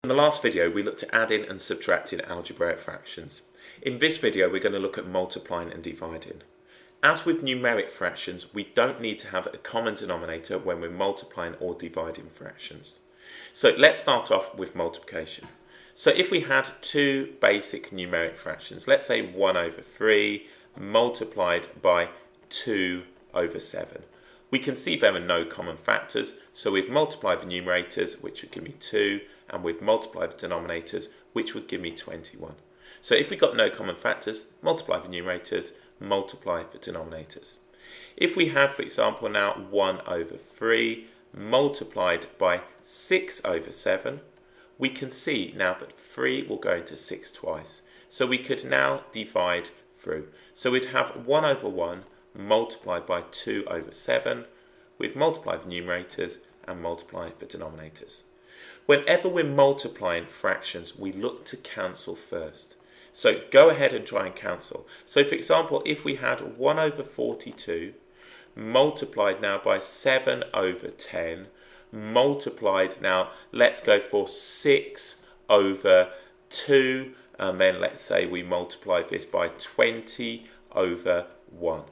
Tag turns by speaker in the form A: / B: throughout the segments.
A: In the last video we looked at adding and subtracting algebraic fractions. In this video we're going to look at multiplying and dividing. As with numeric fractions, we don't need to have a common denominator when we're multiplying or dividing fractions. So let's start off with multiplication. So if we had two basic numeric fractions, let's say 1 over 3 multiplied by 2 over 7. We can see there are no common factors, so we'd multiply the numerators, which would give me 2, and we'd multiply the denominators, which would give me 21. So if we've got no common factors, multiply the numerators, multiply the denominators. If we had, for example, now 1 over 3 multiplied by 6 over 7, we can see now that 3 will go into 6 twice. So we could now divide through. So we'd have 1 over 1 multiplied by 2 over 7. We'd multiply the numerators and multiply the denominators. Whenever we're multiplying fractions, we look to cancel first. So go ahead and try and cancel. So for example, if we had 1 over 42 multiplied now by 7 over 10, multiplied now, let's go for 6 over 2, and then let's say we multiply this by 20 over 1.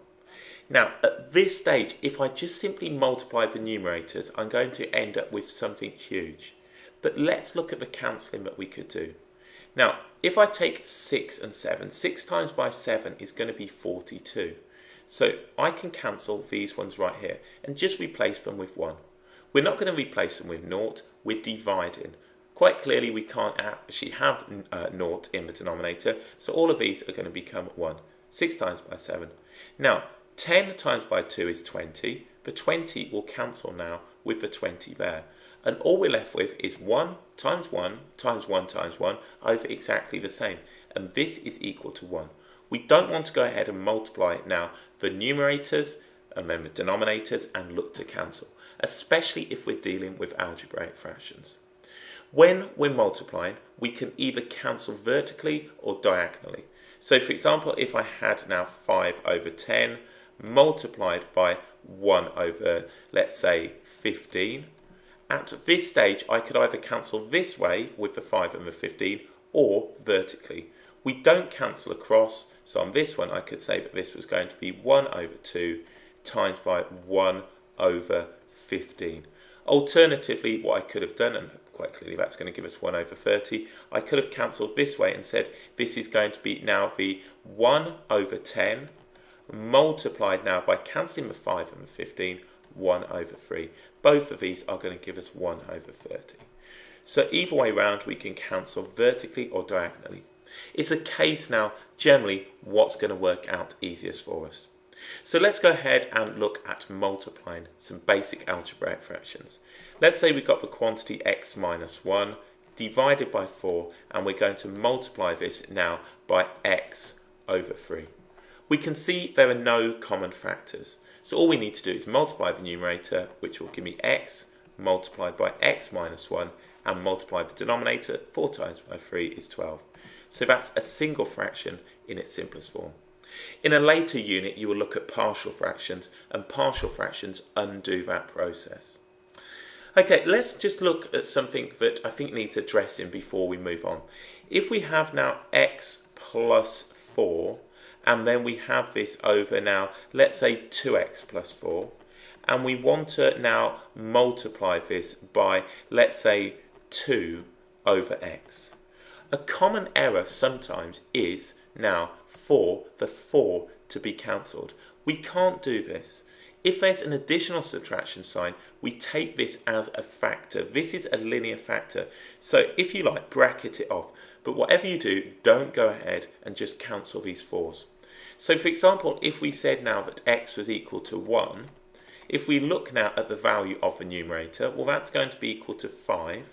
A: Now at this stage, if I just simply multiply the numerators, I'm going to end up with something huge. But let's look at the cancelling that we could do. Now, if I take 6 and 7, 6 times by 7 is going to be 42. So I can cancel these ones right here and just replace them with 1. We're not going to replace them with 0, we're dividing. Quite clearly we can't actually have 0 in the denominator, so all of these are going to become 1. 6 times by 7. Now, 10 times by 2 is 20. The 20 will cancel now with the 20 there. And all we're left with is 1 times 1 times 1 times 1 over exactly the same. And this is equal to 1. We don't want to go ahead and multiply now the numerators and then the denominators and look to cancel, especially if we're dealing with algebraic fractions. When we're multiplying, we can either cancel vertically or diagonally. So for example, if I had now 5 over 10 multiplied by 1 over, let's say, 15, at this stage, I could either cancel this way with the 5 and the 15 or vertically. We don't cancel across, so on this one I could say that this was going to be 1 over 2 times by 1 over 15. Alternatively, what I could have done, and quite clearly that's going to give us 1 over 30, I could have cancelled this way and said this is going to be now the 1 over 10 multiplied now by cancelling the 5 and the 15, 1 over 3. Both of these are going to give us 1 over 30. So either way round, we can cancel vertically or diagonally. It's a case now, generally, what's going to work out easiest for us. So let's go ahead and look at multiplying some basic algebraic fractions. Let's say we've got the quantity x minus 1 divided by 4, and we're going to multiply this now by x over 3. We can see there are no common factors. So all we need to do is multiply the numerator, which will give me x, multiplied by x minus 1, and multiply the denominator. 4 times by 3 is 12. So that's a single fraction in its simplest form. In a later unit, you will look at partial fractions, and partial fractions undo that process. Okay, let's just look at something that I think needs addressing before we move on. If we have now x plus 4, and then we have this over now, let's say 2x plus 4, and we want to now multiply this by, let's say, 2 over x. A common error sometimes is now for the 4 to be cancelled. We can't do this. If there's an additional subtraction sign, we take this as a factor. This is a linear factor. So if you like, bracket it off. But whatever you do, don't go ahead and just cancel these 4s. So for example, if we said now that x was equal to 1, if we look now at the value of the numerator, well, that's going to be equal to 5.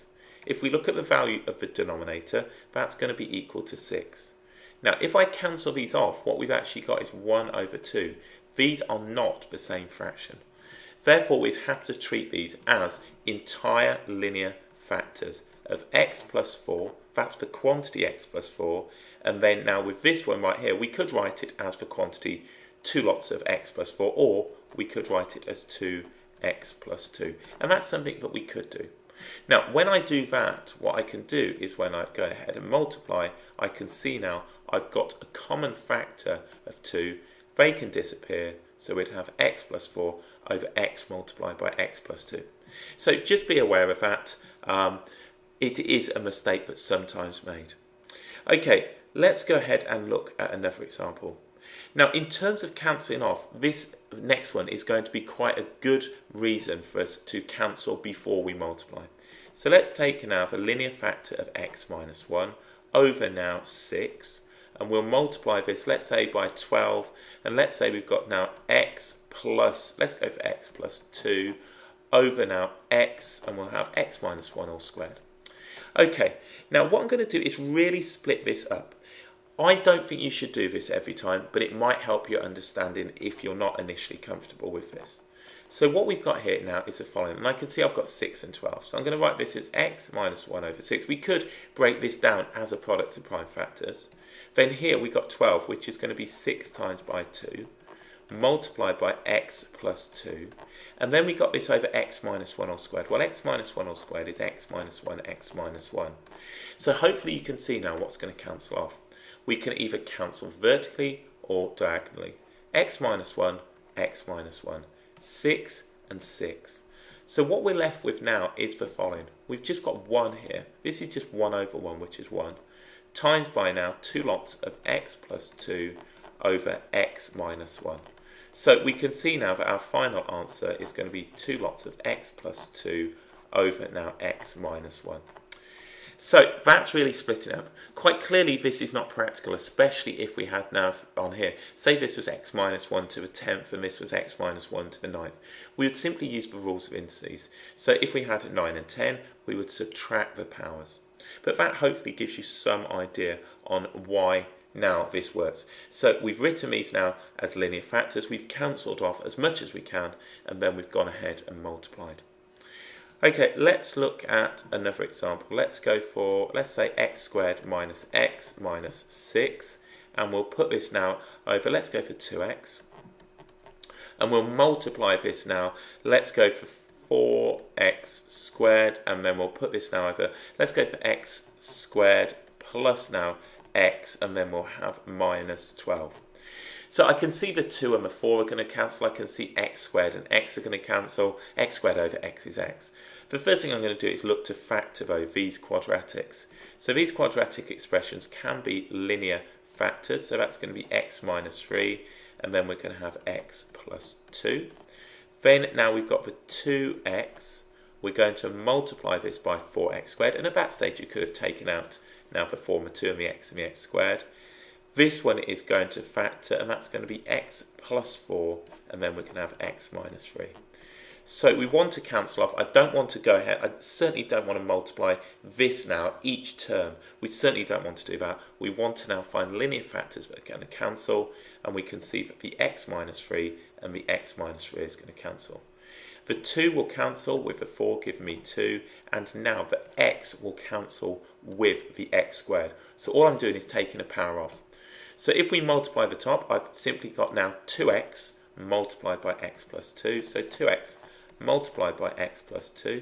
A: If we look at the value of the denominator, that's going to be equal to 6. Now, if I cancel these off, what we've actually got is 1 over 2. These are not the same fraction. Therefore, we'd have to treat these as entire linear factors of x plus 4. That's the quantity x plus 4. And then now with this one right here, we could write it as the quantity 2 lots of x plus 4, or we could write it as 2x plus 2. And that's something that we could do. Now, when I do that, what I can do is when I go ahead and multiply, I can see now I've got a common factor of 2. They can disappear, so we'd have x plus 4 over x multiplied by x plus 2. So just be aware of that. It is a mistake that's sometimes made. Okay, let's go ahead and look at another example. Now, in terms of cancelling off, this next one is going to be quite a good reason for us to cancel before we multiply. So let's take now the linear factor of x minus 1 over now 6, and we'll multiply this, let's say, by 12, and let's say we've got now x plus, let's go for x plus 2, over now x, and we'll have x minus 1 all squared. Okay, now what I'm going to do is really split this up. I don't think you should do this every time, but it might help your understanding if you're not initially comfortable with this. So what we've got here now is the following, and I can see I've got 6 and 12. So I'm going to write this as x minus 1 over 6. We could break this down as a product of prime factors. Then here we've got 12, which is going to be 6 times by 2, multiplied by x plus 2. And then we got this over x minus 1 all squared. Well, x minus 1 all squared is x minus 1, x minus 1. So hopefully you can see now what's going to cancel off. We can either cancel vertically or diagonally. X minus 1, x minus 1. 6 and 6. So what we're left with now is the following. We've just got 1 here. This is just 1 over 1, which is 1. Times by now 2 lots of x plus 2 over x minus 1. So we can see now that our final answer is going to be 2 lots of x plus 2 over now x minus 1. So that's really splitting up. Quite clearly this is not practical, especially if we had now on here, say this was x minus 1 to the 10th and this was x minus 1 to the 9th. We would simply use the rules of indices. So if we had 9 and 10, we would subtract the powers. But that hopefully gives you some idea on why now this works. So we've written these now as linear factors, we've cancelled off as much as we can, and then we've gone ahead and multiplied. Okay, let's look at another example. Let's go for, let's say, x squared minus x minus 6, and we'll put this now over, let's go for 2x, and we'll multiply this now, let's go for 4x squared, and then we'll put this now over, let's go for x squared plus now x, and then we'll have minus 12. So I can see the 2 and the 4 are going to cancel. I can see x squared and x are going to cancel. X squared over x is x. The first thing I'm going to do is look to factor though these quadratics. So these quadratic expressions can be linear factors. So that's going to be x minus 3, and then we're going to have x plus 2. Then now we've got the 2x. We're going to multiply this by 4x squared. And at that stage you could have taken out now the 4 and the 2 and the x squared. This one is going to factor, and that's going to be x plus 4, and then we can have x minus 3. So we want to cancel off. I don't want to go ahead. I certainly don't want to multiply this now, each term. We certainly don't want to do that. We want to now find linear factors that are going to cancel, and we can see that the x minus 3 and the x minus 3 is going to cancel. The 2 will cancel with the 4, giving me 2, and now the x will cancel with the x squared. So all I'm doing is taking a power off. So if we multiply the top, I've simply got now 2x multiplied by x plus 2. So 2x multiplied by x plus 2.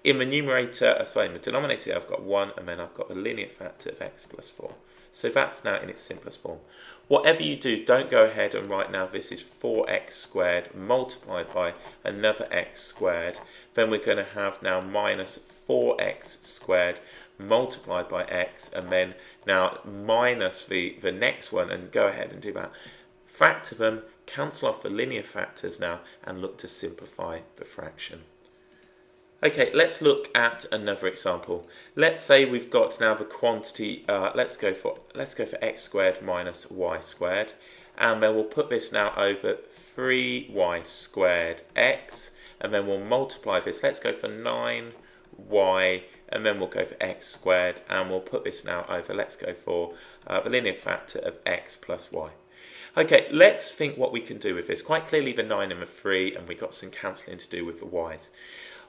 A: In the numerator, in the denominator, I've got 1, and then I've got the linear factor of x plus 4. So that's now in its simplest form. Whatever you do, don't go ahead and write now this is 4x squared multiplied by another x squared. Then we're going to have now minus 4x squared multiplied by x, and then now minus the next one, and go ahead and do that. Factor them, cancel off the linear factors now, and look to simplify the fraction. Okay, let's look at another example. Let's say we've got now the quantity, let's go for x squared minus y squared, and then we'll put this now over 3y squared x, and then we'll multiply this. Let's go for 9y, and then we'll go for x squared, and we'll put this now over, let's go for the linear factor of x plus y. Okay, let's think what we can do with this. Quite clearly the 9 and the 3, and we've got some cancelling to do with the y's.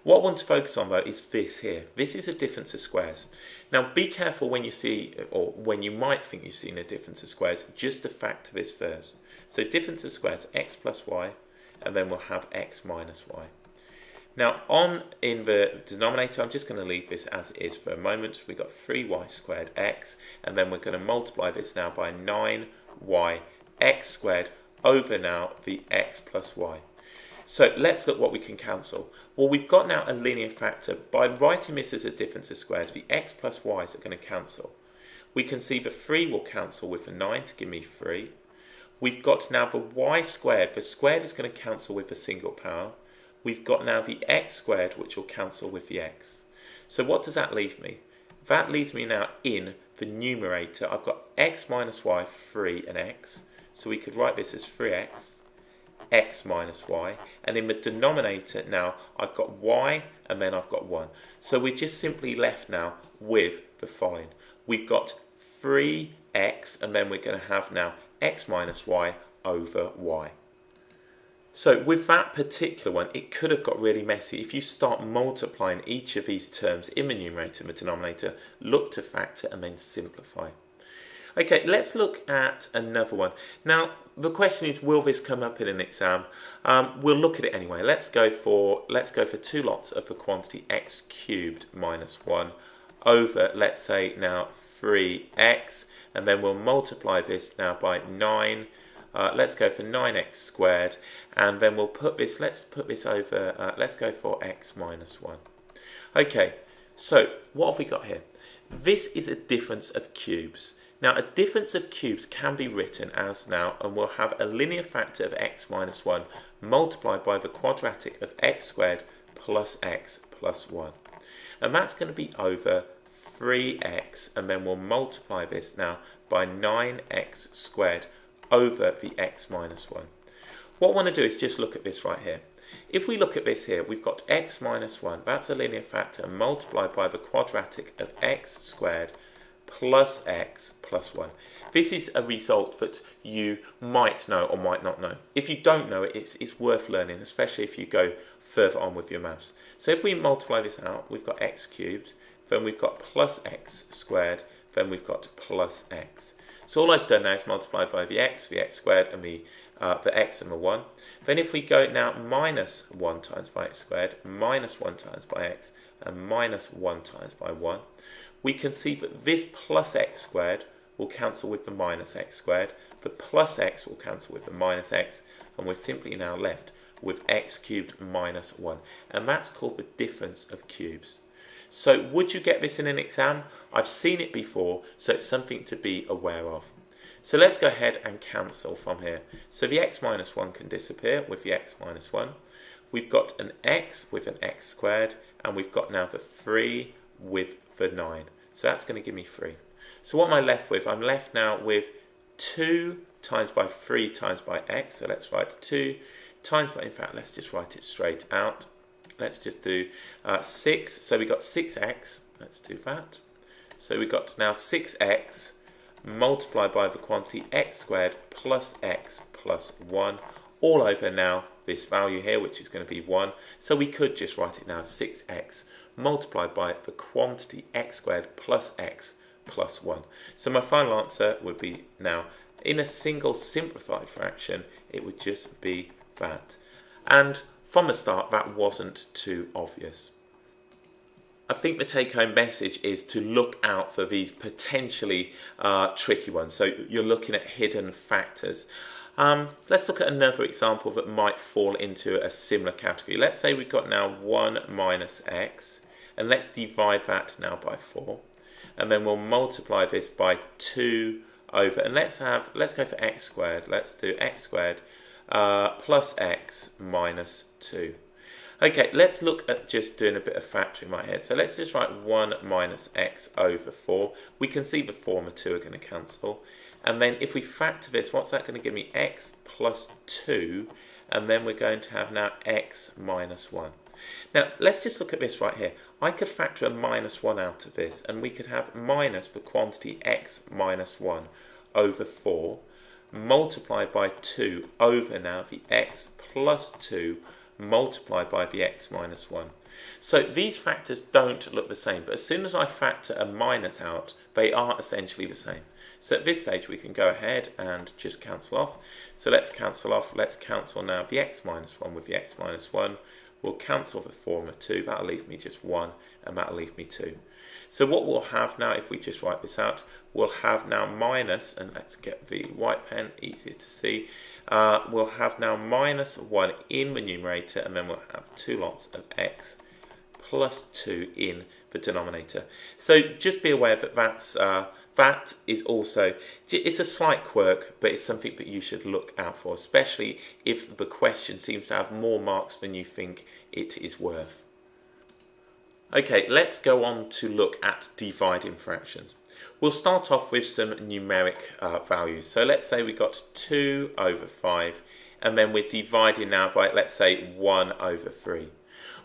A: What I want to focus on though is this here. This is a difference of squares. Now be careful when you see, or when you might think you've seen a difference of squares, just to factor this first. So difference of squares, x plus y, and then we'll have x minus y. Now in the denominator, I'm just going to leave this as it is for a moment. We've got 3y squared x, and then we're going to multiply this now by 9y x squared over now the x plus y. So let's look what we can cancel. Well, we've got now a linear factor. By writing this as a difference of squares, the x plus y's are going to cancel. We can see the 3 will cancel with the 9 to give me 3. We've got now the y squared. The squared is going to cancel with a single power. We've got now the x squared, which will cancel with the x. So what does that leave me? That leaves me now in the numerator. I've got x minus y, 3 and x. So we could write this as 3x, x minus y. And in the denominator now, I've got y and then I've got 1. So we're just simply left now with the following. We've got 3x and then we're going to have now x minus y over y. So with that particular one, it could have got really messy. If you start multiplying each of these terms in the numerator and the denominator, look to factor and then simplify. Okay, let's look at another one. Now, the question is, will this come up in an exam? We'll look at it anyway. Let's go for 2 lots of the quantity x cubed minus 1 over, let's say now 3x, and then we'll multiply this now by 9. Let's go for 9x squared, and then we'll put this, let's put this over, let's go for x minus 1. Okay, so what have we got here? This is a difference of cubes. Now, a difference of cubes can be written as now, and we'll have a linear factor of x minus 1 multiplied by the quadratic of x squared plus x plus 1. And that's going to be over 3x, and then we'll multiply this now by 9x squared over the x minus 1. What I want to do is just look at this right here. If we look at this here, we've got x minus 1, that's a linear factor, multiplied by the quadratic of x squared plus x plus 1. This is a result that you might know or might not know. If you don't know it, it's worth learning, especially if you go further on with your maths. So if we multiply this out, we've got x cubed, then we've got plus x squared, then we've got plus x. So all I've done now is multiply by the x squared, and the x and the 1. Then if we go now minus 1 times by x squared, minus 1 times by x, and minus 1 times by 1, we can see that this plus x squared will cancel with the minus x squared, the plus x will cancel with the minus x, and we're simply now left with x cubed minus 1. And that's called the difference of cubes. So would you get this in an exam? I've seen it before, so it's something to be aware of. So let's go ahead and cancel from here. So the x minus 1 can disappear with the x minus 1. We've got an x with an x squared, and we've got now the 3 with the 9. So that's going to give me 3. So what am I left with? I'm left now with 2 times by 3 times by x. So let's write 2 times by, in fact, let's just write it straight out. Let's just do 6. So we got 6x. Let's do that. So we got now 6x multiplied by the quantity x squared plus x plus 1 all over now this value here, which is going to be 1. So we could just write it now as 6x multiplied by the quantity x squared plus x plus 1. So my final answer would be now, in a single simplified fraction, it would just be that. And from the start, that wasn't too obvious. I think the take-home message is to look out for these potentially tricky ones. So you're looking at hidden factors. Let's look at another example that might fall into a similar category. Let's say we've got now 1 minus x, and let's divide that now by 4. And then we'll multiply this by 2 over, and let's go for x squared. Let's do x squared plus x minus 2. Okay, let's look at just doing a bit of factoring right here. So let's just write 1 minus x over 4. We can see the 4 and the 2 are going to cancel. And then if we factor this, what's that going to give me? X plus 2. And then we're going to have now x minus 1. Now, let's just look at this right here. I could factor a minus 1 out of this, and we could have minus the quantity x minus 1 over 4 multiplied by 2 over now the x plus 2 multiplied by the x minus 1. So these factors don't look the same, but as soon as I factor a minus out, they are essentially the same. So at this stage we can go ahead and just cancel off. So let's cancel off. Let's cancel now the x minus 1 with the x minus 1. We'll cancel the 4 and the 2. That'll leave me just 1, and that'll leave me 2. So what we'll have now, if we just write this out, we'll have now minus, and let's get the white pen, easier to see. We'll have now minus 1 in the numerator, and then we'll have 2 lots of x plus 2 in the denominator. So just be aware that that is also, it's a slight quirk, but it's something that you should look out for, especially if the question seems to have more marks than you think it is worth. Okay, let's go on to look at dividing fractions. We'll start off with some numeric values. So let's say we got 2 over 5, and then we're dividing now by, let's say, 1 over 3.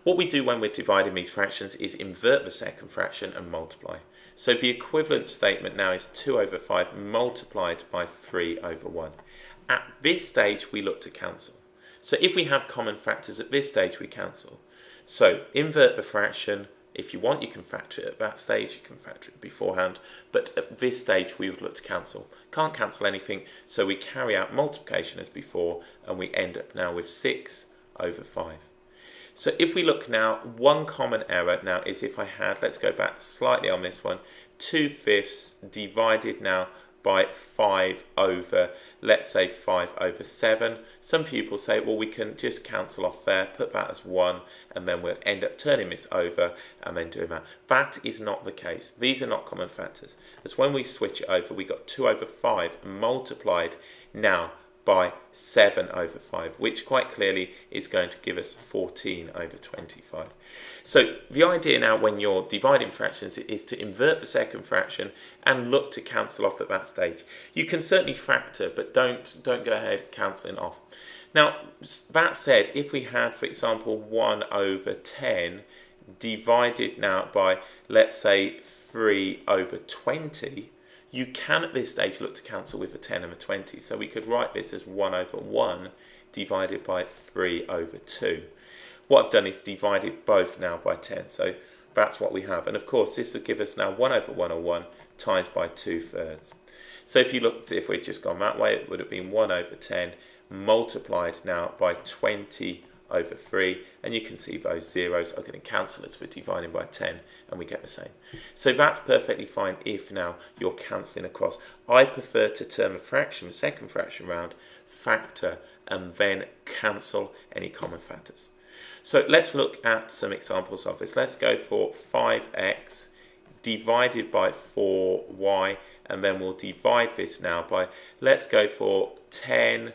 A: What we do when we're dividing these fractions is invert the second fraction and multiply. So the equivalent statement now is 2 over 5 multiplied by 3 over 1. At this stage, we look to cancel. So if we have common factors at this stage, we cancel. So invert the fraction. If you want, you can factor it at that stage, you can factor it beforehand, but at this stage we would look to cancel. Can't cancel anything, so we carry out multiplication as before, and we end up now with 6 over 5. So if we look now, one common error now is if I had, let's go back slightly on this one, 2/5 divided now by 5 over, let's say 5 over 7. Some pupils say, well, we can just cancel off there, put that as 1, and then we'll end up turning this over and then doing that. That is not the case. These are not common factors. As when we switch it over, we got 2 over 5 multiplied now by 7 over 5, which quite clearly is going to give us 14 over 25. So the idea now when you're dividing fractions is to invert the second fraction and look to cancel off at that stage. You can certainly factor, but don't go ahead cancelling off. Now, that said, if we had, for example, 1 over 10 divided now by, let's say, 3 over 20, you can at this stage look to cancel with a 10 and a 20. So we could write this as 1 over 1 divided by 3 over 2. What I've done is divided both now by 10. So that's what we have. And of course, this would give us now 1 over 1 or 1 times by 2/3. So if you looked, if we'd just gone that way, it would have been 1 over 10 multiplied now by 20 over 3, and you can see those zeros are going to cancel as we're dividing by 10, and we get the same. So that's perfectly fine if now you're cancelling across. I prefer to turn the fraction, the second fraction round, factor, and then cancel any common factors. So let's look at some examples of this. Let's go for 5x divided by 4y, and then we'll divide this now by, let's go for 10x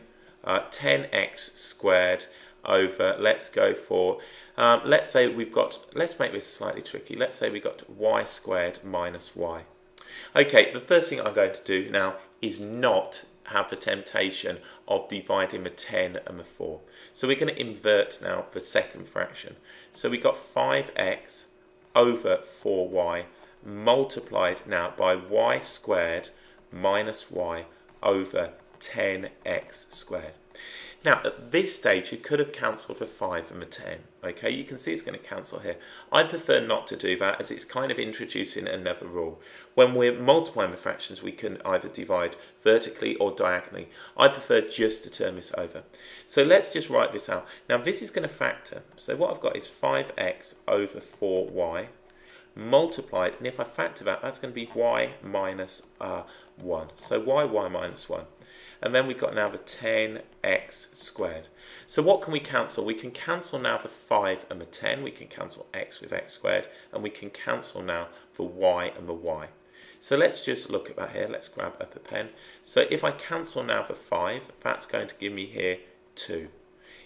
A: squared over, let's go for, let's say we've got, let's make this slightly tricky. Let's say we've got y squared minus y. Okay, the first thing I'm going to do now is not have the temptation of dividing the 10 and the 4. So we're going to invert now the second fraction. So we got 5x over 4y multiplied now by y squared minus y over 10x squared. Now, at this stage, you could have cancelled the 5 and the 10. Okay, you can see it's going to cancel here. I prefer not to do that, as it's kind of introducing another rule. When we're multiplying the fractions, we can either divide vertically or diagonally. I prefer just to turn this over. So let's just write this out. Now, this is going to factor. So what I've got is 5x over 4y multiplied, and if I factor that, that's going to be y minus 1. So y minus 1. And then we've got now the 10x squared. So what can we cancel? We can cancel now the 5 and the 10. We can cancel x with x squared. And we can cancel now the y and the y. So let's just look at that here. Let's grab up a pen. So if I cancel now the 5, that's going to give me here 2.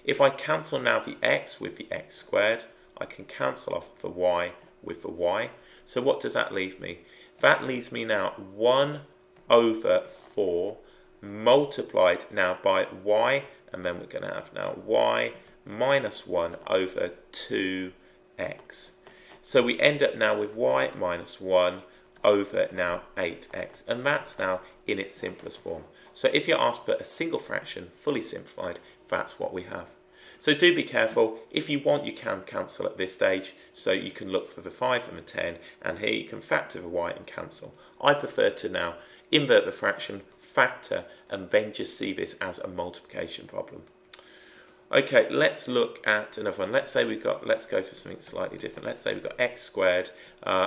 A: If I cancel now the x with the x squared, I can cancel off the y with the y. So what does that leave me? That leaves me now 1 over 4 multiplied now by y, and then we're going to have now y minus 1 over 2x. So we end up now with y minus 1 over now 8x, and that's now in its simplest form. So if you're asked for a single fraction, fully simplified, that's what we have. So do be careful. If you want, you can cancel at this stage, so you can look for the 5 and the 10, and here you can factor the y and cancel. I prefer to now invert the fraction, factor, and then just see this as a multiplication problem. Okay, let's look at another one. Let's go for something slightly different. Let's say we've got x squared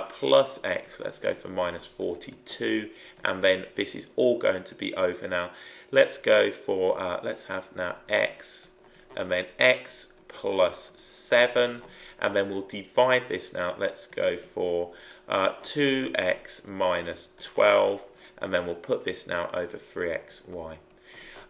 A: plus x. Let's go for minus 42, and then this is all going to be over now. Let's go for, let's have now x, and then x plus 7, and then we'll divide this now. Let's go for 2x minus 12, and then we'll put this now over 3xy.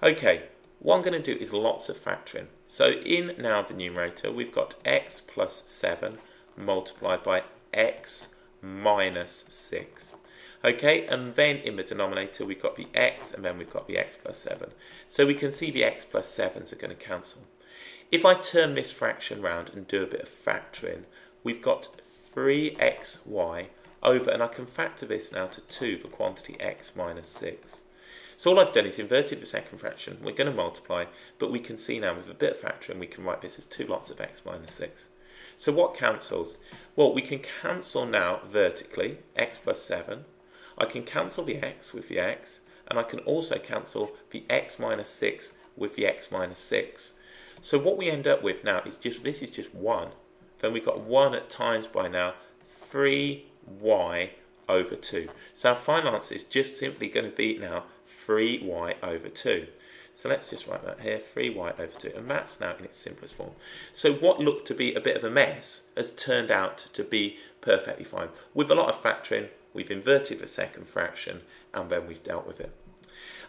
A: Okay. What I'm going to do is lots of factoring. So in now the numerator, we've got x plus 7 multiplied by x minus 6. Okay, and then in the denominator, we've got the x, and then we've got the x plus 7. So we can see the x plus 7s are going to cancel. If I turn this fraction round and do a bit of factoring, we've got 3xy over, and I can factor this now to 2, the quantity x minus 6. So all I've done is inverted the second fraction. We're going to multiply, but we can see now with a bit of factoring, we can write this as 2 lots of x minus 6. So what cancels? Well, we can cancel now vertically, x plus 7. I can cancel the x with the x, and I can also cancel the x minus 6 with the x minus 6. So what we end up with now is this is just 1. Then we've got 1 at times by now, 3y over 2. So our final answer is just simply going to be now 3y over 2. So let's just write that here, 3y over 2, and that's now in its simplest form. So what looked to be a bit of a mess has turned out to be perfectly fine. With a lot of factoring, we've inverted the second fraction, and then we've dealt with it.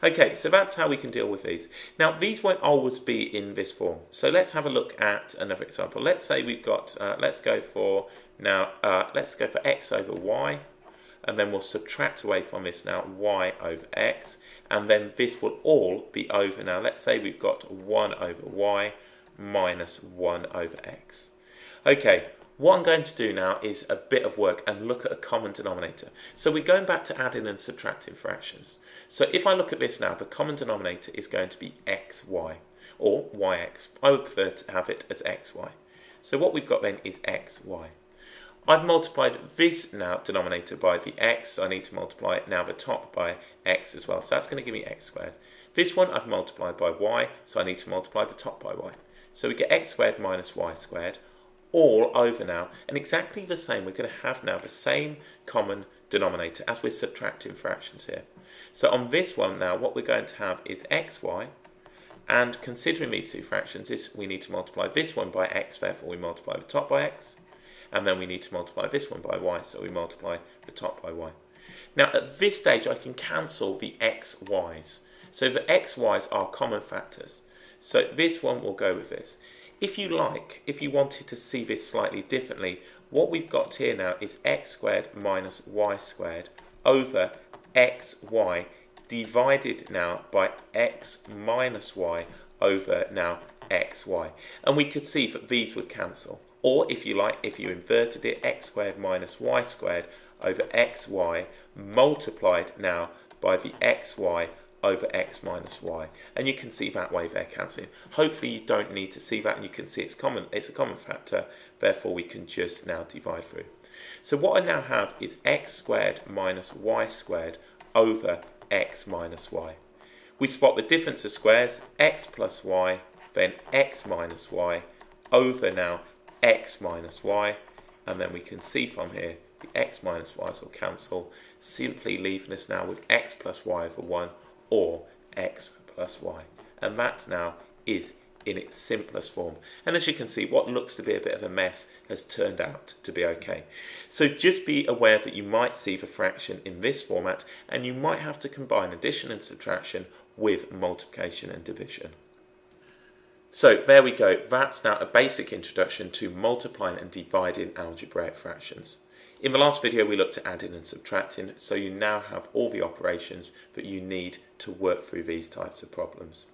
A: Okay, so that's how we can deal with these. Now, these won't always be in this form. So let's have a look at another example. Let's say we've got, let's go for x over y, and then we'll subtract away from this now y over x, and then this will all be over now. Let's say we've got 1 over y minus 1 over x. Okay, what I'm going to do now is a bit of work and look at a common denominator. So we're going back to adding and subtracting fractions. So if I look at this now, the common denominator is going to be xy, or yx. I would prefer to have it as xy. So what we've got then is xy. I've multiplied this now denominator by the x, so I need to multiply now the top by x as well. So that's going to give me x squared. This one I've multiplied by y, so I need to multiply the top by y. So we get x squared minus y squared, all over now, and exactly the same. We're going to have now the same common denominator as we're subtracting fractions here. So on this one now, what we're going to have is xy, and considering these two fractions, we need to multiply this one by x, therefore we multiply the top by x. And then we need to multiply this one by y, so we multiply the top by y. Now at this stage I can cancel the xy's. So the xy's are common factors. So this one will go with this. If you like, if you wanted to see this slightly differently, what we've got here now is x squared minus y squared over xy divided now by x minus y over now xy. And we could see that these would cancel. Or if you like, if you inverted it, x squared minus y squared over xy multiplied now by the xy over x minus y. And you can see that way they're cancelling. Hopefully you don't need to see that, and you can see it's a common factor, therefore we can just now divide through. So what I now have is x squared minus y squared over x minus y. We spot the difference of squares, x plus y, then x minus y over now x minus y, and then we can see from here the x minus y's will cancel, simply leaving us now with x plus y over 1 or x plus y. And that now is in its simplest form. And as you can see, what looks to be a bit of a mess has turned out to be okay. So just be aware that you might see the fraction in this format, and you might have to combine addition and subtraction with multiplication and division. So there we go, that's now a basic introduction to multiplying and dividing algebraic fractions. In the last video we looked at adding and subtracting, so you now have all the operations that you need to work through these types of problems.